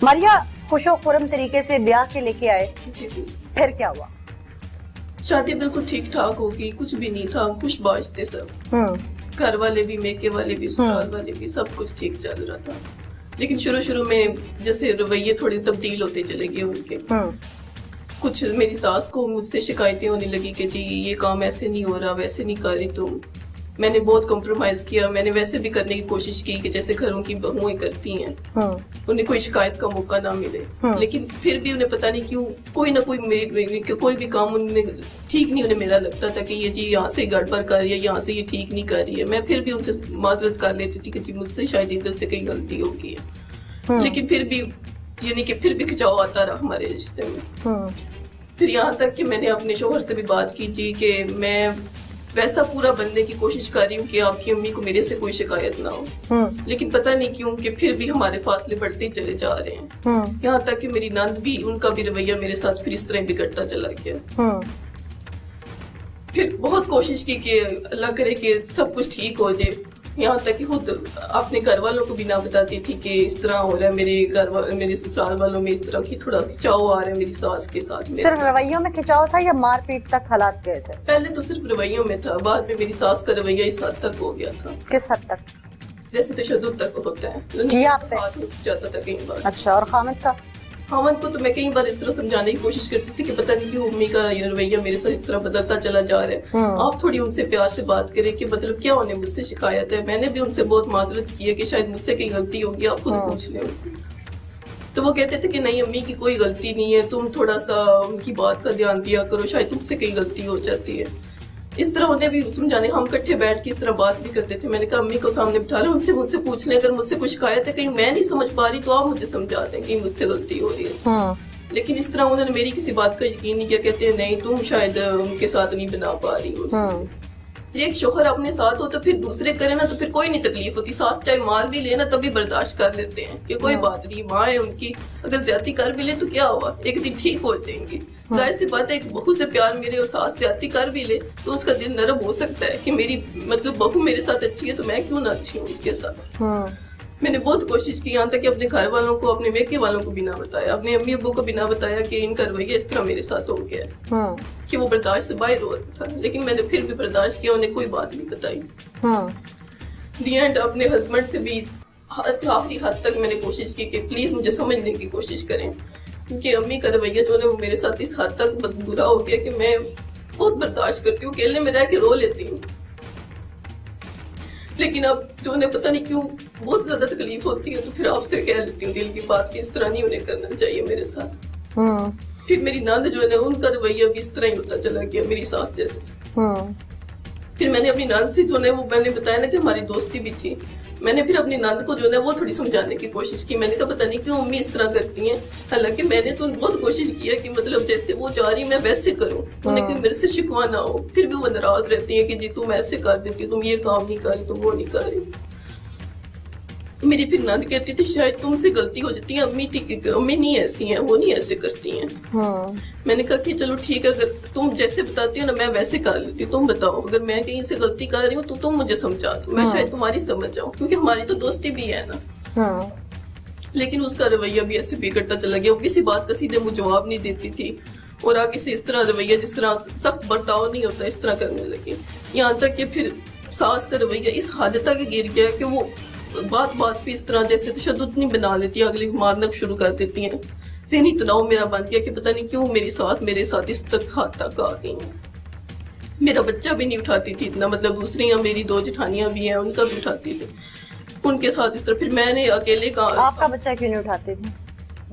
मारिया खुशो खुरम तरीके से ब्याह के लेके आए, जी फिर क्या हुआ? शादी बिल्कुल ठीक ठाक होगी, कुछ भी नहीं था, खुश बाश थे सब, घर वाले भी, मेके वाले भी, ससुराल वाले भी, सब कुछ ठीक चल रहा था। लेकिन शुरू में जैसे रवैये थोड़े तब्दील होते चले गए उनके। कुछ मेरी सास को मुझसे शिकायतें होने लगी कि जी ये काम ऐसे नहीं हो रहा, वैसे नहीं कर रही तुम। मैंने बहुत कॉम्प्रोमाइज किया, मैंने वैसे भी करने की कोशिश की कि जैसे घरों की बहुएं करती हैं, उन्हें कोई शिकायत का मौका ना मिले। लेकिन फिर भी उन्हें पता नहीं क्यों कोई ना कोई कोई भी काम उनमें ठीक नहीं, उन्हें मेरा लगता था कि ये जी यहाँ से गड़बड़ कर रही है, यहाँ से ये ठीक नहीं कर रही है। मैं फिर भी उनसे माजरत कर लेती थी कि जी मुझसे शायद इधर से कहीं गलती हो गई है। लेकिन फिर भी यानी कि फिर भी खिंचाव आता रहा हमारे रिश्ते में। फिर यहाँ तक कि मैंने अपने शोहर से भी बात की जी कि मैं वैसा पूरा बनने की कोशिश कर रही हूँ कि आपकी अम्मी को मेरे से कोई शिकायत ना हो। लेकिन पता नहीं क्यों कि फिर भी हमारे फासले बढ़ते ही चले जा रहे हैं। यहाँ तक कि मेरी नंद भी, उनका भी रवैया मेरे साथ फिर इस तरह बिगड़ता चला गया। फिर बहुत कोशिश की कि अल्लाह करे कि सब कुछ ठीक हो जाए। यहाँ तक कि खुद अपने घर वालों को भी ना बताती थी कि इस तरह हो रहा है, मेरे ससुराल वालों में इस तरह की थोड़ा खिंचाव आ रहा है मेरी सास के साथ। सिर्फ रवैयों में खिंचाव था या मारपीट तक हालात गए थे? पहले तो सिर्फ रवैयों में था, बाद में मेरी सास का रवैया इस हद तक हो गया था। किस हद तक? जैसे तशद्दुद तक होता है, किया आप पे? हाथ उठ जाता था कई बार। अच्छा, और खामिद का? खामद को तो मैं कई बार इस तरह समझाने की कोशिश करती थी कि पता नहीं क्यों अम्मी का ये रवैया मेरे साथ इस तरह बदलता चला जा रहा है। आप थोड़ी उनसे प्यार से बात करें कि मतलब क्या उन्हें मुझसे शिकायत है। मैंने भी उनसे बहुत माजरत की है कि शायद मुझसे कहीं गलती होगी, आप खुद पूछ लें उनसे। तो वो कहते थे कि नहीं अम्मी की कोई गलती नहीं है, तुम थोड़ा सा उनकी बात का ध्यान दिया करो, शायद तुमसे कहीं गलती हो जाती है। इस तरह उन्हें भी समझाने, हम इकट्ठे बैठ के इस तरह बात भी करते थे। मैंने कहा अम्मी को सामने बिठा लो, उनसे मुझसे पूछ लें, अगर मुझसे कुछ शिकायत है कहीं मैं नहीं समझ पा रही तो आप मुझे समझा दें कि मुझसे गलती हो रही है। लेकिन इस तरह उन्होंने मेरी किसी बात का यकीन नहीं किया। कहते हैं नहीं तुम शायद उनके साथ नहीं बना पा रही हो। एक शोहर अपने साथ हो तो फिर दूसरे करे ना तो फिर कोई नहीं तकलीफ होती। सास चाहे मार भी ले ना तभी बर्दाश्त कर लेते हैं कि कोई बात नहीं, माँ है उनकी, अगर ज्यादती कर भी ले तो क्या हुआ, एक दिन ठीक हो जाएंगी। जाहिर सी बात है, एक बहू से प्यार मेरे और सास ज्यादती कर भी ले तो उसका दिल नरम हो सकता है कि मेरी मतलब बहू मेरे साथ अच्छी है तो मैं क्यों ना अच्छी हूँ उसके साथ। मैंने बहुत कोशिश की, यहाँ तक कि अपने घर वालों को, अपने मेके वालों को भी ना बताया, अपने अम्मी अब्बू को भी ना बताया कि इनका रवैया इस तरह मेरे साथ हो गया कि वो बर्दाश्त से बाहर हो रहा था। लेकिन मैंने फिर भी बर्दाश्त किया, उन्हें कोई बात नहीं बताई। दी एंड अपने हस्बैंड से भी आखिरी हद तक मैंने कोशिश की कि प्लीज मुझे समझने की कोशिश करें, क्योंकि अम्मी का रवैया जो है वो मेरे साथ इस हद तक बुरा हो गया कि मैं बहुत बर्दाश्त करती हूँ, अकेले में रह के रो लेती हूँ। लेकिन अब जो उन्हें पता नहीं क्यों बहुत ज्यादा तकलीफ होती है तो फिर आपसे कह लेती हूँ दिल की बात की इस तरह नहीं उन्हें करना चाहिए मेरे साथ। फिर मेरी नंद जो है ना उनका रवैया भी इस तरह ही होता चला गया मेरी सास जैसे। फिर मैंने अपनी नंद से जो है वो मैंने बताया ना कि हमारी दोस्ती भी थी, मैंने फिर अपनी नंद को जो है वो थोड़ी समझाने की कोशिश की। मैंने कहा पता नहीं क्यों अम्मी इस तरह करती हैं, हालांकि मैंने तो बहुत कोशिश की है कि मतलब जैसे वो जा रही मैं वैसे करूं, उन्हें कोई मेरे से शिकवा ना हो। फिर भी वो नाराज रहती है कि जी तुम ऐसे कर देती हो, तुम ये काम नहीं कर रही, तुम वो नहीं कर रही। मेरी फिर नंद कहती थी शायद तुमसे गलती हो जाती है, अम्मी नहीं ऐसी हैं, वो नहीं ऐसे करती हैं। मैंने कहा कि चलो ठीक है, अगर तुम जैसे बताती हो ना मैं वैसे कर लेती हूँ, तुम बताओ अगर मैं कहीं से गलती कर रही हूँ तो तुम मुझे समझा दो, मैं शायद तुम्हारी समझ जाऊँ, क्योंकि हमारी तो दोस्ती भी है ना। लेकिन उसका रवैया भी ऐसे बिगड़ता चला गया, वो किसी बात का सीधे मुझे जवाब नहीं देती थी और आगे से इस तरह रवैया जिस तरह सख्त बर्ताव नहीं होता इस तरह करने लगी। यहाँ तक कि फिर सास का रवैया इस हद तक गिर गया कि वो बात पे इस तरह जैसे तशद्दुद नहीं बना लेती, अगली मारना शुरू कर देती हैं। ज़हनी तनाव मेरा बन गया कि पता नहीं क्यों मेरी सास मेरे साथ इस तक हद तक आ गई है। मेरा बच्चा भी नहीं उठाती थी इतना, मतलब दूसरी मेरी 2 जेठानियां भी हैं उनका भी उठाती थी, उनके साथ इस तरह। फिर मैंने अकेले कहा आपका बच्चा क्यों नहीं उठाती थी?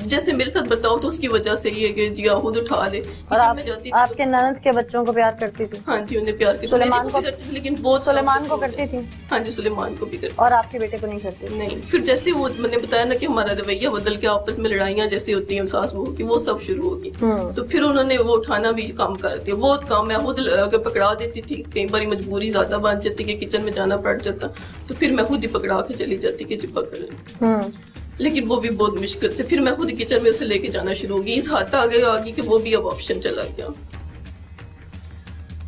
जैसे मेरे साथ बर्ताव तो उसकी वजह से ही है कि जी खुद उठा ले। और आपके ननद के बच्चों को प्यार करती थी? हाँ जी उन्हें प्यार करती, सुलेमान को करती थी, लेकिन बहुत सुलेमान को करती थी? हाँ जी सुलेमान को भी करती। और आपके बेटे को नहीं करती? नहीं। फिर जैसे वो मैंने बताया ना कि हमारा रवैया बदल के आपस में लड़ाइयाँ जैसे होती हैं सास बहू की, वो सब शुरू होगी। तो फिर उन्होंने वो उठाना भी कम कर दिया, बहुत कम। मैं खुद अगर पकड़ा देती थी, कई बार मजबूरी ज्यादा बन जाती कि किचन में जाना पड़ जाता तो फिर मैं खुद ही पकड़ा के चली जाती कि जी पकड़ ले। लेकिन वो भी बहुत मुश्किल से, फिर मैं खुद किचन में उसे लेके जाना शुरू होगी, इस हाथ आगे कि वो भी अब ऑप्शन चला गया।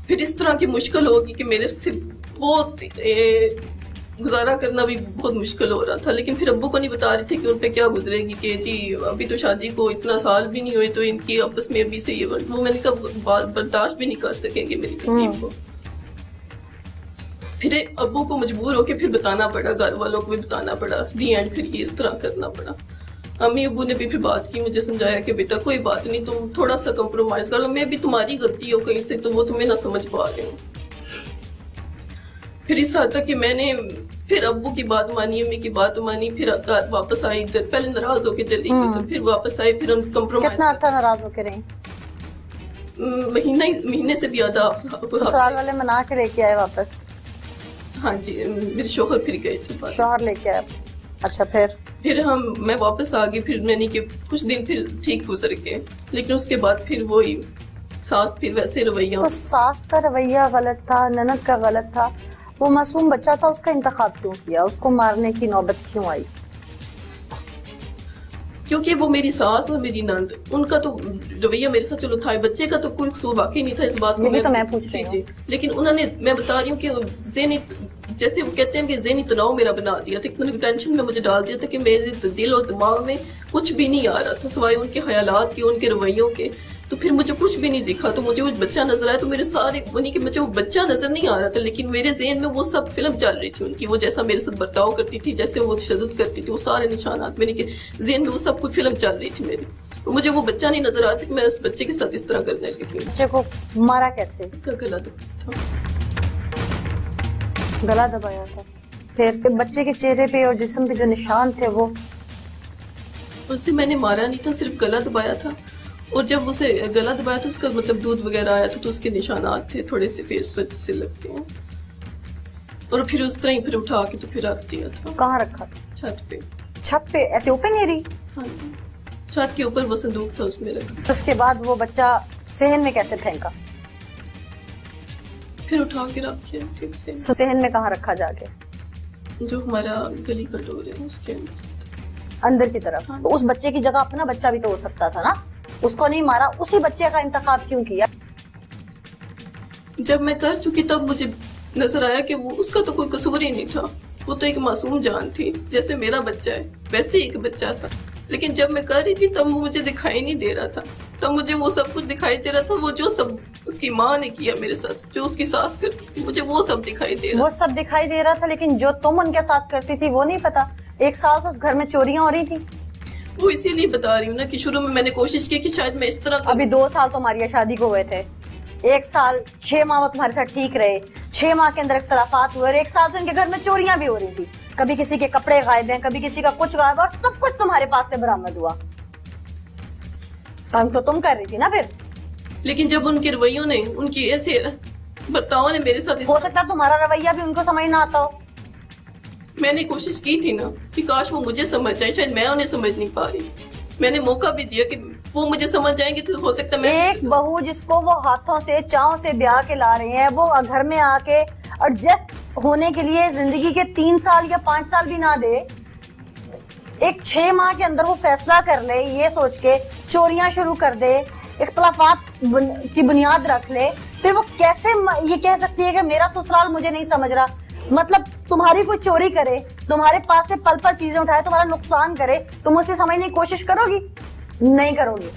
फिर इस तरह की मुश्किल होगी कि मेरे से बहुत गुजारा करना भी बहुत मुश्किल हो रहा था। लेकिन फिर अब्बू को नहीं बता रही थी कि उन पे क्या गुजरेगी, कि जी अभी तो शादी को इतना साल भी नहीं हुए तो इनकी आपस में अभी से ये वो मैंने कहा बर्दाश्त भी नहीं कर सकेंगे मेरी तकलीफ को। फिर अब्बू को मजबूर होके फिर बताना पड़ा, घर वालों को भी बताना पड़ा, दी एंड फिर ये इस तरह करना पड़ा। अम्मी अब्बू ने भी फिर बात की, मुझे समझाया कि बेटा कोई बात नहीं, तुम थोड़ा सा कंप्रोमाइज कर लो, मैं भी तुम्हारी गलती हो कहीं से तो वो तुम्हें ना समझ पा रहे हो। फिर इस हद तक कि मैंने फिर अब्बू की बात मानी, अम्मी की बात मानी, फिर घर वापस आई इधर, पहले नाराज होके चली गई तो फिर वापस आई, फिर हम कंप्रोमाइज। कितना अर्सा नाराज होके रही? महीने से भी ज्यादा। ससुराल वाले मना के लेके आए वापस? हाँ जी, मेरे शोहर फिर गए थे। शोहर लेके आए? अच्छा, फिर मैं वापस आ गई। फिर मैंने कि कुछ दिन फिर ठीक गुजर गए, लेकिन उसके बाद फिर वही सास फिर वैसे रवैया। तो सास का रवैया गलत था, ननद का गलत था, वो मासूम बच्चा था, उसका इंतखाब क्यों किया? उसको मारने की नौबत क्यों आई? क्योंकि वो मेरी सास और मेरी नंद, उनका तो रवैया मेरे साथ चलो था, बच्चे का तो कोई कसूर वाकई नहीं था इस बात को। तो मैं पूछ रही हूँ। लेकिन उन्होंने, मैं बता रही हूँ कि ज़हनी, जैसे वो कहते हैं कि ज़हनी तनाव मेरा बना दिया था, इतना टेंशन में मुझे डाल दिया था कि मेरे दिल और दिमाग में कुछ भी नहीं आ रहा था सिवाय उनके ख्यालात के, उनके रवैयों के। तो फिर मुझे कुछ भी नहीं दिखा, तो मुझे वो बच्चा नजर आया, तो मेरे सारे वही कि मुझे वो बच्चा नजर नहीं आ रहा था, लेकिन मेरे ज़हन में वो सब फिल्म चल रही थी उनकी, वो जैसा मेरे साथ बर्ताव करती थी, जैसे वो तशद्दुद करती थी, वो सारे निशानात मेरे के ज़हन में वो सब कुछ फिल्म चल रही थी मेरी। मुझे वो बच्चा नहीं नजर आता कि मैं उस बच्चे के साथ इस तरह करने लगी। बच्चे को मारा कैसे? उसका गला दबाया था। गला दबाया था? फिर बच्चे के चेहरे पे और जिस्म पे जो निशान थे वो? उससे मैंने मारा नहीं था, सिर्फ गला दबाया था। और जब उसे गला दबाया तो उसका मतलब दूध वगैरह आया था, तो उसके निशानात थे थोड़े से फेस पर जैसे लगते हैं। और फिर उस तरह ही फिर उठा के तो फिर रख दिया था। कहाँ रखा? छत पे। छत पे ऐसे ओपन एरी? हाँ जी, छत के ऊपर वो संदूक था, उसमें रखा। उसके बाद वो बच्चा सहन में कैसे फेंका? फिर उठा के रख दिया ठीक से। सहन में कहाँ रखा जाके? जो हमारा गली का डोर है उसके अंदर की तरफ। तो उस बच्चे की जगह अपना बच्चा भी तो हो सकता था ना, उसको नहीं मारा, उसी बच्चे का इंतखाब क्यों किया? जब मैं कर चुकी तब मुझे नजर आया कि वो उसका तो कोई कसूर ही नहीं था, वो तो एक मासूम जान थी, जैसे मेरा बच्चा है वैसे एक बच्चा था। लेकिन जब मैं कर रही थी तब वो मुझे दिखाई नहीं दे रहा था, तब मुझे वो सब कुछ दिखाई दे रहा था, वो जो सब उसकी माँ ने किया मेरे साथ, जो उसकी सास करती थी, मुझे वो सब दिखाई दे रहा। वो सब दिखाई दे रहा था, लेकिन जो तुम उनके साथ करती थी वो नहीं पता? 1 साल से उस घर में चोरियां हो रही थी। वो इसीलिए बता रही हूँ ना कि शुरू में मैंने कोशिश की कि शायद मैं इस तरह। अभी 2 साल तुम्हारी शादी को हुए थे, 1 साल 6 माह वो तुम्हारे साथ ठीक रहे, 6 माह के अंदर इख्तलाफात हुए और 1 साल से उनके घर में चोरियां भी हो रही थी। कभी किसी के कपड़े गायब हैं, कभी किसी का कुछ गायब, और सब कुछ तुम्हारे पास से बरामद हुआ। काम तो तुम कर रही थी ना फिर। लेकिन जब उनके रवैयों ने, उनकी ऐसे बर्ताव ने मेरे साथ, हो सकता है तुम्हारा रवैया भी उनको समझ ना आता हो। मैंने कोशिश की थी ना कि काश वो मुझे समझ जाए, शायद मैं उन्हें समझ नहीं पा रही। मैंने मौका भी दिया कि वो मुझे समझ जाएंगे तो हो सकता है मैं। एक बहू जिसको वो हाथों से चाव से ब्याह के ला रहे हैं, वो घर में आके एडजस्ट होने के लिए जिंदगी के 3 साल या 5 साल भी ना दे, एक 6 माह के अंदर वो फैसला कर ले, ये सोच के चोरियां शुरू कर दे, इख्तलाफात की बुनियाद रख ले, फिर वो कैसे ये कह सकती है कि मेरा ससुराल मुझे नहीं समझ रहा? मतलब तुम्हारी कोई चोरी करे, तुम्हारे पास से पल पल चीजें उठाए, तुम्हारा नुकसान करे, तुम उसे समझने की कोशिश करोगी? नहीं करोगी।